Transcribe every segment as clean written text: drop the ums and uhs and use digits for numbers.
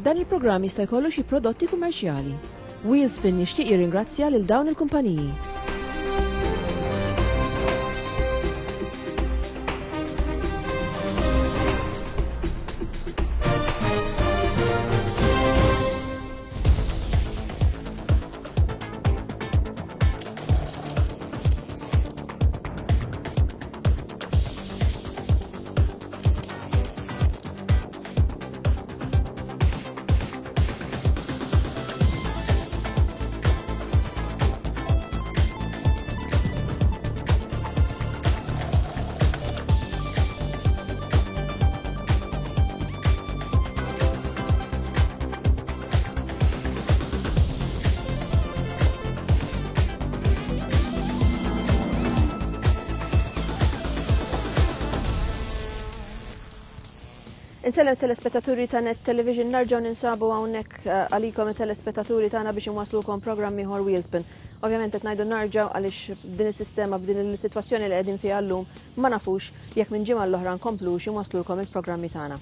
Dan il-programm jista' jkollu xi prodotti kummerċjali. Wheelspin nixtieq jirringrazzja lil dawn il-kumpaniji. Insellem telespettaturi ta' Net Television narġaw ninsabu hawnhekk għalikom telespettaturi tagħna biex inwaslukom programm ieħor Wheelspin. Ovvjament qed ngħidu narġaw għaliex b'din is-sistema b'din is-sitwazzjoni li qegħdin fiha llum ma nafux jekk minn ġimgħa l-oħra nkomplux inwaslulkom il-programmi tagħna.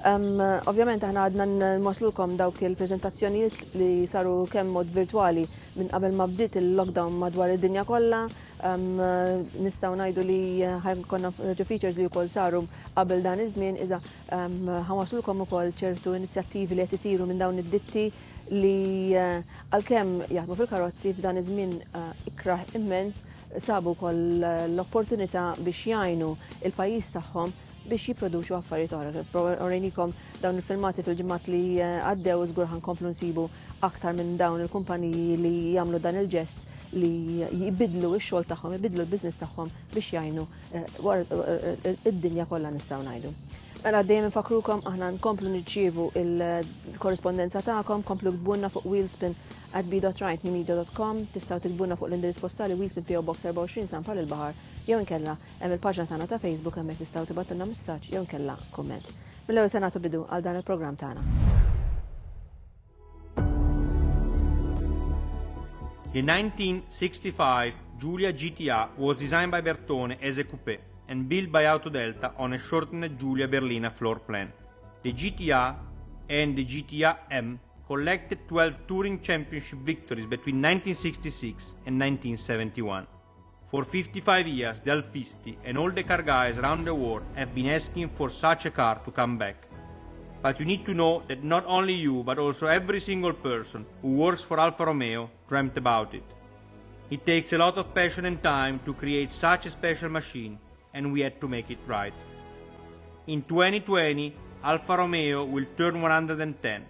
Ovvjament aħna għadna nwaslulkom dawk il-preżentazzjonijiet li saru kemm mod virtwali minn qabel ma bdiet il-lockdown madwar id-dinja kollha. Nistgħu ngħidu li ħajkonna features li wkoll saru qabel dan iż-żmien iżda ħawaslulkom ukoll ċertu inizjattivi li qed isiru minn dawn id-ditti li għalkemm jaħdmu fil-karozzi f'dan iż-żmien ikraħ immens sabu wkoll l-opportunità biex jgħinu il-pajjiż tagħhom biex jipproduċu affarijiet oħra. Orejnikom dawn il-filmati fil-ġimgħat li għaddew żgur ħankomplu nsibu aktar minn dawn il-kumpaniji li jagħmlu dan il-ġest li jibidlu x-xogħol tagħhom, jibidlu l-business tagħhom biex jgħinu id-dinja kollha nistgħu ngħidu. Mela dejjem infakrukom aħna nkomplu nirċievu il-korrespondenza tagħkom, komplu tbunna fuq wheelspin@b.rightmedia.com, tistgħu tiktbunna fuq l-indirizz postali Wheelspin PO Box 24 San Pal il-Baħar, jew inkella hemm il-paġna tagħna ta' Facebook hemmhekk tistgħu tibgħatulna messaġġ jew inkella kumment. Mill-ewwel se nagħtu bidu għal dan il-programm tagħna. In 1965, Giulia GTA was designed by Bertone as a coupé and built by Autodelta on a shortened Giulia Berlina floor plan. The GTA and the GTA M collected 12 Touring Championship victories between 1966 and 1971. For 55 years, the Alfisti and all the car guys around the world have been asking for such a car to come back. But you need to know that not only you, but also every single person who works for Alfa Romeo dreamt about it. It takes a lot of passion and time to create such a special machine, and we had to make it right. In 2020, Alfa Romeo will turn 110,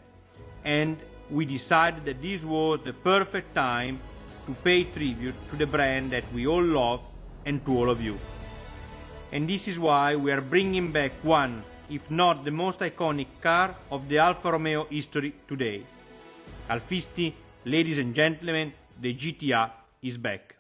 and we decided that this was the perfect time to pay tribute to the brand that we all love and to all of you. And this is why we are bringing back one, if not the most iconic car of the Alfa Romeo history today. Alfisti, ladies and gentlemen, the GTA is back.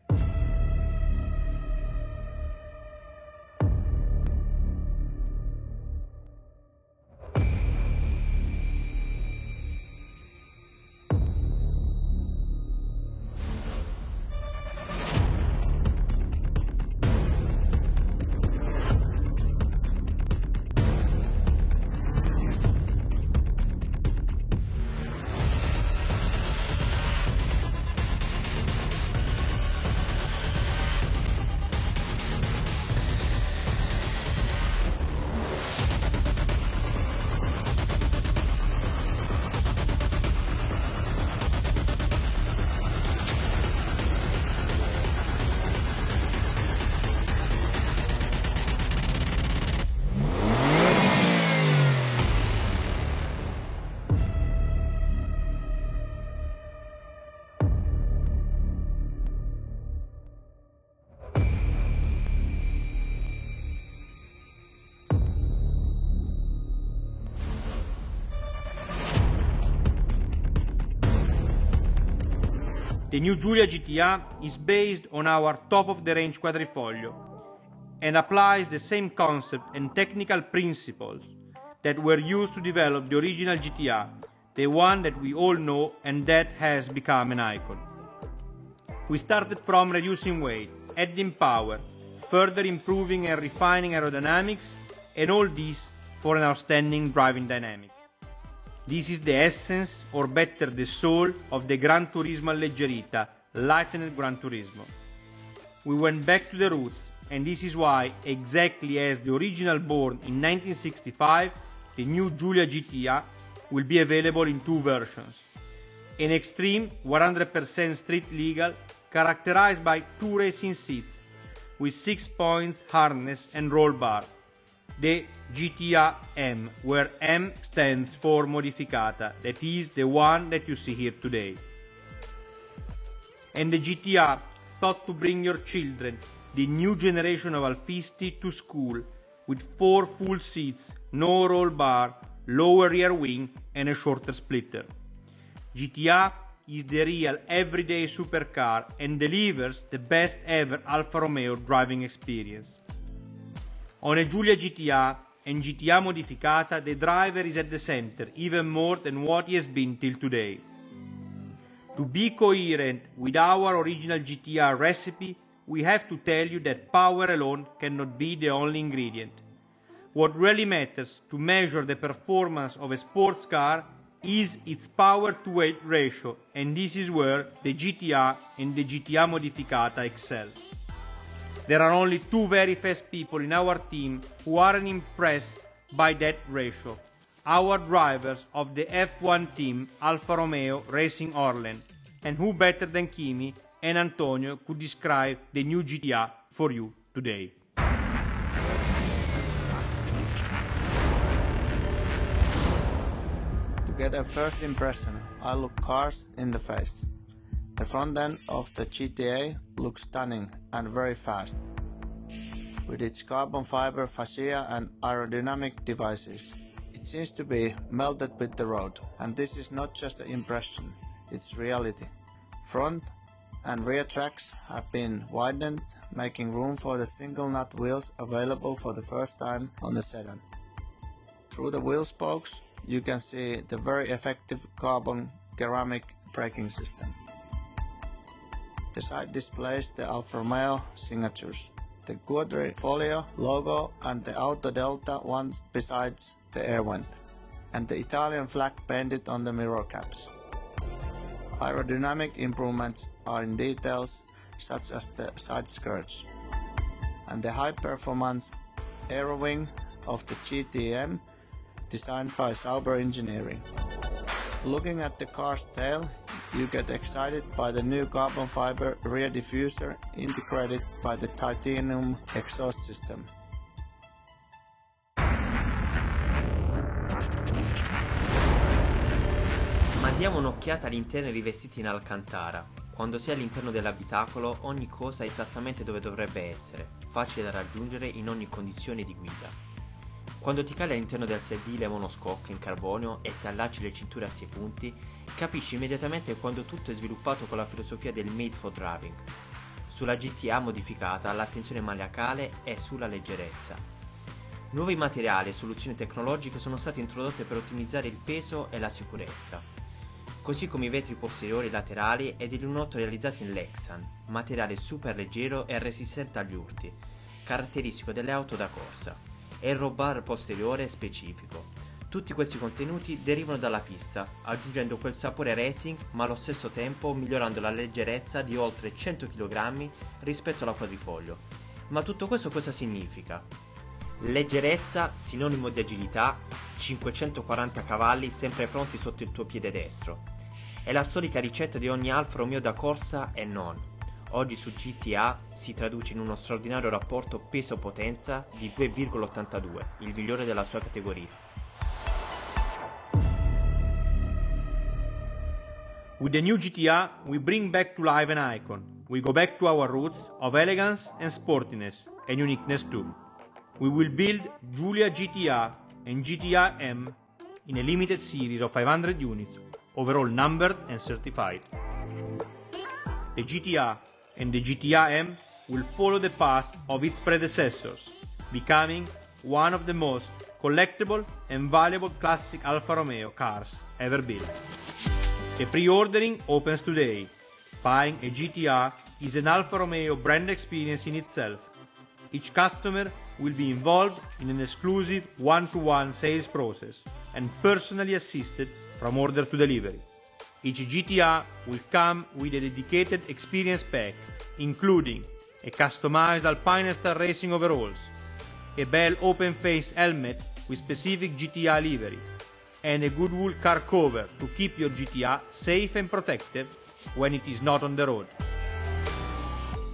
The new Giulia GTA is based on our top-of-the-range quadrifoglio and applies the same concept and technical principles that were used to develop the original GTA, the one that we all know and that has become an icon. We started from reducing weight, adding power, further improving and refining aerodynamics, and all this for an outstanding driving dynamics. This is the essence, or better the soul, of the Gran Turismo Alleggerita, lightened Gran Turismo. We went back to the roots, and this is why, exactly as the original born in 1965, the new Giulia GTR will be available in two versions. An extreme 100% street legal, characterized by two racing seats with 6 points harness and roll bar. The GTR M, where M stands for modificata, that is the one that you see here today. And the GTR thought to bring your children, the new generation of Alpisti, to school with 4 full seats, no roll bar, lower rear wing and a shorter splitter. GTR is the real everyday supercar and delivers the best ever Alfa Romeo driving experience. On a Giulia GTR and GTR modificata, the driver is at the center even more than what he has been till today. To be coherent with our original GTR recipe, we have to tell you that power alone cannot be the only ingredient. What really matters to measure the performance of a sports car is its power-to-weight ratio, and this is where the GTR and the GTR modificata excel. There are only 2 very fast people in our team who aren't impressed by that ratio. Our drivers of the F1 team Alfa Romeo Racing Orlen, and who better than Kimi and Antonio could describe the new GTR for you today. To get a first impression, I look cars in the face. The front end of the GTA looks stunning and very fast, with its carbon fiber fascia and aerodynamic devices. It seems to be melted with the road, and this is not just an impression, it's reality. Front and rear tracks have been widened, making room for the single nut wheels available for the first time on the sedan. Through the wheel spokes, you can see the very effective carbon ceramic braking system. The side displays the Alfa Romeo signatures, the quadrifoglio logo and the Auto Delta one besides the air vent, and the Italian flag painted on the mirror caps. Aerodynamic improvements are in details such as the side skirts, and the high-performance aero wing of the GTM designed by Sauber Engineering. Looking at the car's tail, you get excited by the new carbon fiber rear diffuser integrated by the titanium exhaust system. Ma diamo un'occhiata agli interni rivestiti in alcantara. Quando sei all'interno dell'abitacolo, ogni cosa è esattamente dove dovrebbe essere, facile da raggiungere in ogni condizione di guida. Quando ti cali all'interno del sedile monoscocco in carbonio e ti allacci le cinture a 6 punti, capisci immediatamente quando tutto è sviluppato con la filosofia del made for driving. Sulla GTA modificata l'attenzione maniacale è sulla leggerezza. Nuovi materiali e soluzioni tecnologiche sono state introdotte per ottimizzare il peso e la sicurezza, così come i vetri posteriori laterali ed il lunotto realizzati in Lexan, materiale super leggero e resistente agli urti, caratteristico delle auto da corsa, e il roll bar posteriore specifico. Tutti questi contenuti derivano dalla pista, aggiungendo quel sapore racing ma allo stesso tempo migliorando la leggerezza di oltre 100 kg rispetto alla quadrifoglio. Ma tutto questo cosa significa? Leggerezza, sinonimo di agilità, 540 cavalli sempre pronti sotto il tuo piede destro. È la storica ricetta di ogni Alfa Romeo da corsa e non. Oggi su GTA si traduce in uno straordinario rapporto peso-potenza di 2,82, il migliore della sua categoria. With the new GTR, we bring back to life an icon. We go back to our roots of elegance and sportiness, and uniqueness too. We will build Giulia GTR and GTR M in a limited series of 500 units, overall numbered and certified. The GTR and the GTR M will follow the path of its predecessors, becoming one of the most collectible and valuable classic Alfa Romeo cars ever built. A pre-ordering opens today. Buying a GTR is an Alfa Romeo brand experience in itself. Each customer will be involved in an exclusive one-to-one sales process, and personally assisted from order to delivery. Each GTR will come with a dedicated experience pack, including a customized Alpine-style racing overalls, a Bell open-face helmet with specific GTR livery, and a Goodwool car cover to keep your GTR safe and protected when it is not on the road.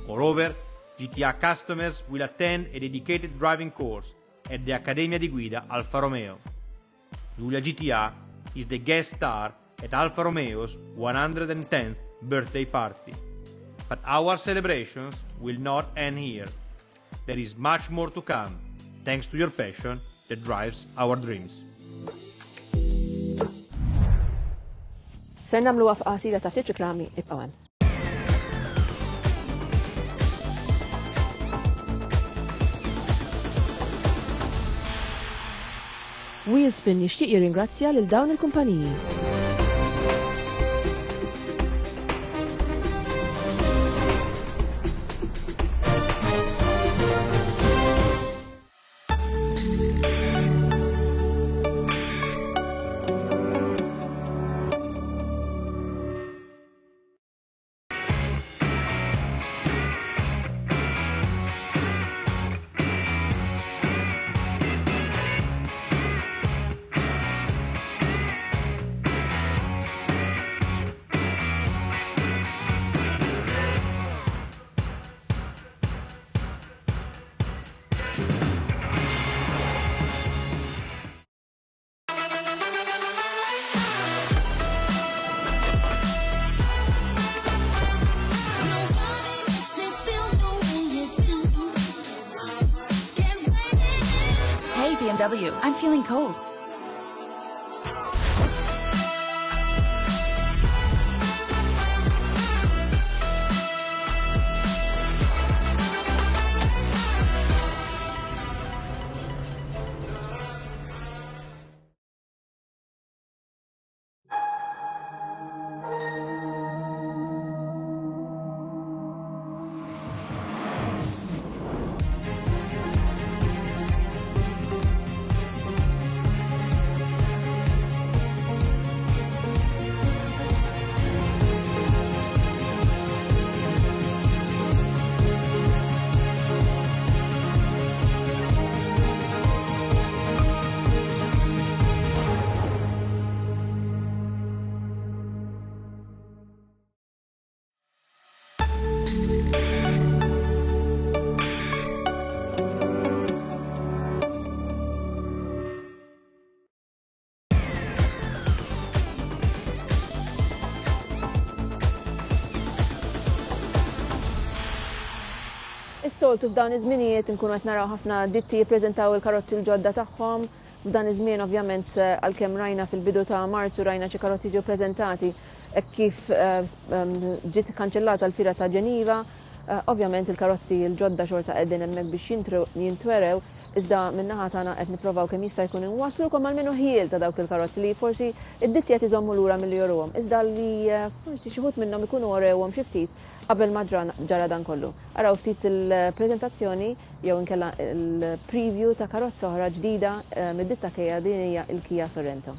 Moreover, GTR customers will attend a dedicated driving course at the Accademia di Guida Alfa Romeo. Giulia GTR is the guest star at Alfa Romeo's 110th birthday party. But our celebrations will not end here. There is much more to come, thanks to your passion that drives our dreams. Ser namlu wafqa qasira ta' ftit reklami ibqgħu hemm. Wheelspin jixtieq jirringrazzja lil dawn il-kumpaniji. BMW. I'm feeling cold. Is-soltu f'dawn iż-żminijiet inkunu qed naraw ħafna ditti jippreżentaw il-karozzi l-ġodda tagħhom. F'dan iż-żmien ovvjament għalkemm rajna fil-bidu ta' Marzu rajna xi karozzi ġew preżentati kif ġiet kanċellata l-fira ta' Ġeniva. Ovvjament il-karozzi l-ġodda xorta qegħdin hemmhekk biex jintwerew, iżda min-naħa tagħna qed nippruvaw kemm jista' jkun inwasslukom almenu ħiel ta' dawk il-karozzi li forsi id-ditti qed iżommu lura milli joruhom, iżda li forsi xi wħud minnhom ikunu orewhom xi ftit qabel ma ġara dan kollu. Araw ftit il-preżentazzjoni jew inkella il-preview ta' karozza oħra ġdida mid-ditta Kia, din hija il-Kia Sorento.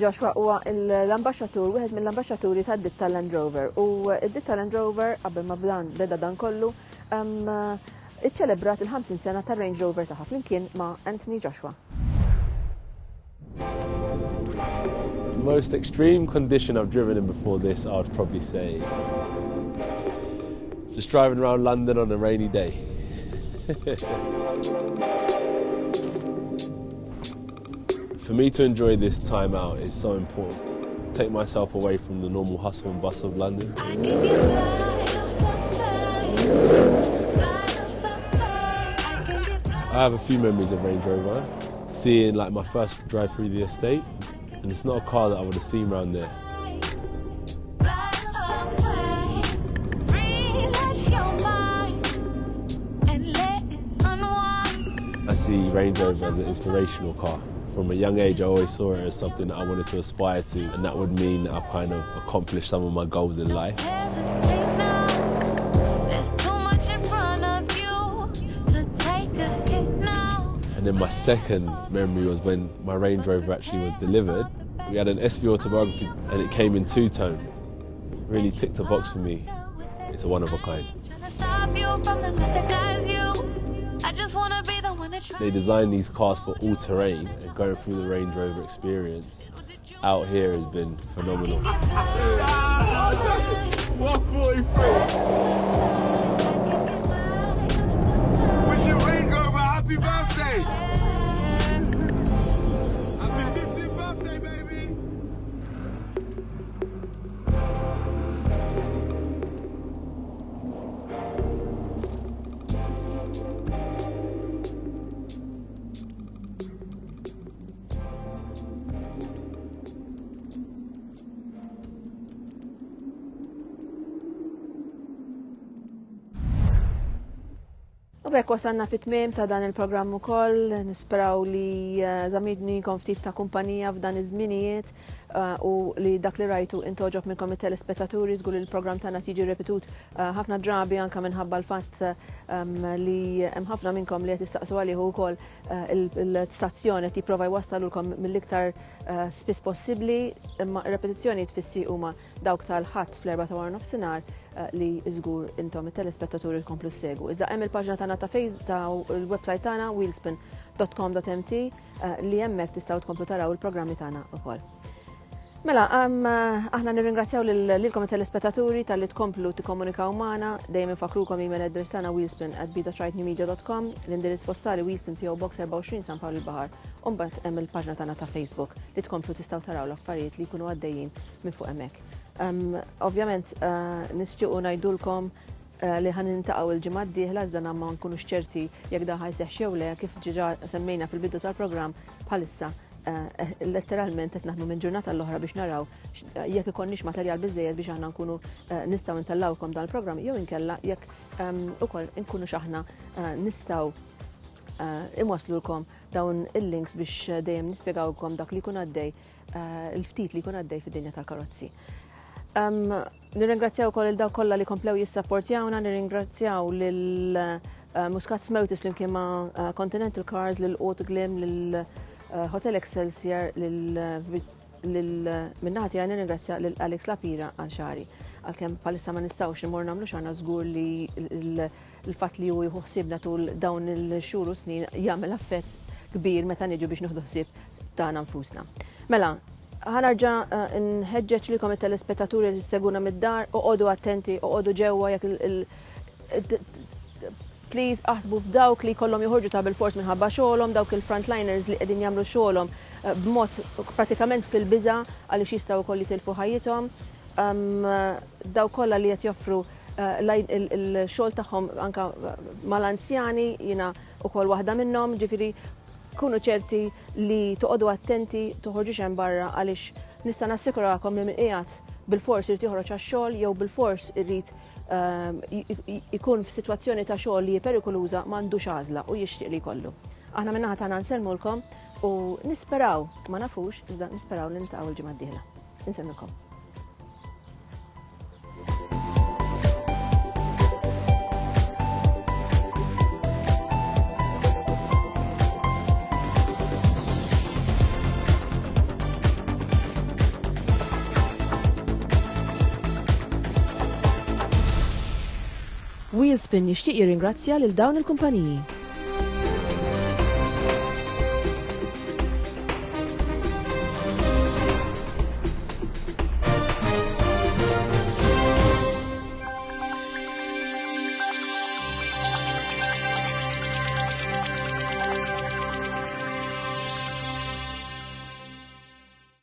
Joshua huwa l-ambaxxatur, wieħed mill-ambaxxaturi tad-ditta Land Rover. U d-ditta Land Rover qabel ma beda dan kollu iċċelebrat il-50 sena tar-Range Rover tagħha flimkien ma' Anthony Joshua. The most extreme condition I've driven in before this, I would probably say just driving around London on a rainy day. For me to enjoy this time out is so important. Take myself away from the normal hustle and bustle of London. I have a few memories of Range Rover. Seeing like my first drive through the estate, and it's not a car that I would have seen around there. I see Range Rover as an inspirational car. From a young age I always saw it as something that I wanted to aspire to, and that would mean that I've kind of accomplished some of my goals in life. And then my second memory was when my Range Rover actually was delivered. We had an SV autobiography and it came in two-tone. It really ticked a box for me. It's a one of a kind. They designed these cars for all terrain, and going through the Range Rover experience out here has been phenomenal. Wish your Range Rover happy birthday! Happy 50th birthday, baby! Bekk wasanna fit-tmiem ta' dan il-programm ukoll, nisperaw li żamidnikom ftit ta' kumpanija f'dan iż-żminijiet u li dak li rajtu intoġob minnkom it-telespettaturi żgur il-programm tagħna tiġi repetut ħafna drabi anke minħabba l-fatt li hemm ħafna minnkom li qed tistaqsu għalih ukoll il-stazzjon qed jipprova jwassalulkom mill-iktar spiss possibbli, imma repetizzjoni tfissi huma dawk tal-ħadd fl-4 ta' wara nofsinhar li żgur intom it-telespettaturi tkomplu ssegwu. Iżda hemm il-paġna tagħna ta' il-website tagħna wheelspin.com.mt li hemmhekk tistgħu tkomplu taraw il-programmi tagħna wkoll. Mela, aħna nirringrazzjaw lilkom it-telespettaturi tal-li tkomplu tikkomunikaw magħna, dejjem infakrukom email address tagħna wheelspin@b.rightnewmedia.com, l-indirizz postali Wheelspin PO Box 24 San Pawl il-Baħar, u mbagħad hemm il-paġna tagħna ta' Facebook li tkomplu tistgħu taraw l-affarijiet li jkunu għaddejjin minn fuq hemmhekk. Ovvjament nixtiequ ngħidulkom li ħan nintaqgħu il-ġimgħa d-dieħla iżda ma nkunux ċerti jekk da ħajseħħ jew le, kif ġiġa semmejna fil-bidu tal-programm bħalissa letteralment qed naħdmu minn ġurnata l-oħra biex naraw jekk ikonniex materjal biżżejjed biex aħna nkunu nistgħu ntellawkom dan il-programm jew inkella jekk ukoll inkunux aħna nistgħu imwaslulkom dawn il-links biex dejjem nispjegawkom dak li jkun għaddej il-ftit li jkun għaddej fid-dinja tal-karozzi. Nirringrazzjaw ukoll il-dawk kollha li komplew jissapportjawna, nirringrazzjaw lil Muscat Smotus li kien ma' Continental Cars, lil Autoglim, lil Hotel Excelsior, minnaħti għan nirringrazzja lil Alex Lapira għal xari. Għalkemm palissa ma nistgħux imur nagħmlu x'għandna żgur li l-fatt li hu jieħu ħsiebna tul dawn il-xhur u snin jagħmel affett kbir meta niġu biex nieħdu ħsieb tagħna nfusna. Mela, ħanarġa' nħeġġeġ lilkom it-telespettaturi li seguna mid-dar, oqogħdu attenti, oqogħdu ġewwa jekk please aħsbu f'dawk li jkollhom joħorġu ta' bil-fors minħabba xogħolhom, dawk il-frontliners li qegħdin jagħmlu xogħolhom b'mod pratikament fil-biża' għaliex jistgħu wkoll jitilfu ħajjithom. Dawk kollha li qed joffru il-xogħol tagħhom anke mal-anzjani, jiena wkoll waħda minnhom, ġifieri kunu ċerti li toqgħodu attenti, toħorġux hemm barra għaliex nista' nassikurakom li min qiegħed bil-fors irid joħroġ għax-xogħol jew bil-fors irid ikun f'sitwazzjoni ta' xogħol li perikoluża m'għandux għażla u jixtieq li jkollu. Aħna min-naħa tagħna nsellmulkom u nisperaw, ma nafux, iżda nisperaw li niltaqgħu l-ġimgħa d-dieħla. Insemmilkom. Wheelspin jixtieq jirringrazzja lil dawn il-kumpaniji.